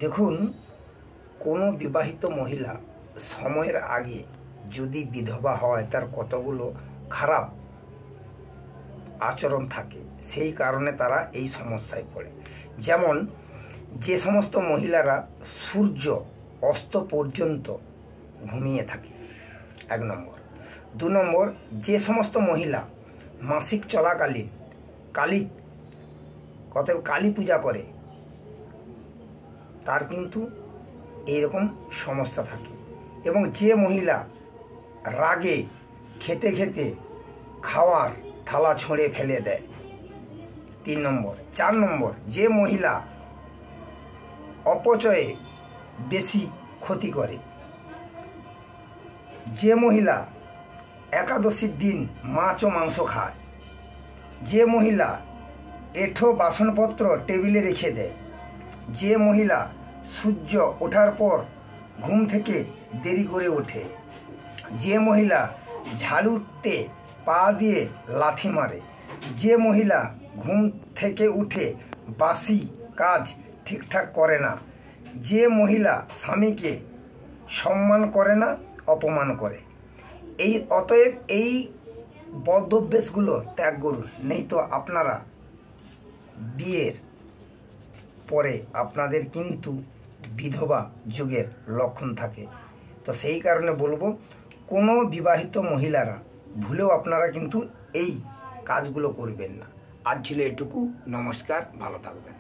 দেখুন, কোনো বিবাহিত মহিলা সময়ের আগে যদি বিধবা হয় তার কতগুলো খারাপ আচরণ থাকে, সেই কারণে তারা এই সমস্যায় পড়ে। যেমন যে সমস্ত মহিলারা সূর্য অস্ত পর্যন্ত ঘুমিয়ে থাকে, 1 নম্বর। 2 নম্বর, যে সমস্ত মহিলা মাসিক চলাকালীন কালী পূজা করে, তার কিন্তু এইরকম সমস্যা থাকে। এবং যে মহিলা রাগে খেতে খেতে খাওয়ার থালা ছুঁড়ে ফেলে দেয়, 3 নম্বর। 4 নম্বর, যে মহিলা অপচয়ে বেশি ক্ষতি করে, যে মহিলা একাদশীর দিন মাছ ও মাংস খায়, যে মহিলা এঁঠো বাসনপত্র টেবিলে রেখে দেয়, যে মহিলা সূর্য ওঠার পর ঘুম থেকে দেরি করে ওঠে, যে মহিলা ঝাড়ুতে পা দিয়ে লাথি মারে, যে মহিলা ঘুম থেকে উঠে বাসি কাজ ঠিকঠাক করে না, যে মহিলা স্বামীকে সম্মান করে না, অপমান করে, অতএব এই বদ অভ্যেসগুলো ত্যাগ করুন। নেই তো আপনারা বিয়ের পরে আপনাদের কিন্তু বিধবা যুগের লক্ষণ থাকে। তো সেই কারণে বলবো, কোনো বিবাহিত মহিলারা ভুলেও আপনারা কিন্তু এই কাজগুলো করবেন না। আজ ছিল এটুকু। নমস্কার, ভালো থাকবেন।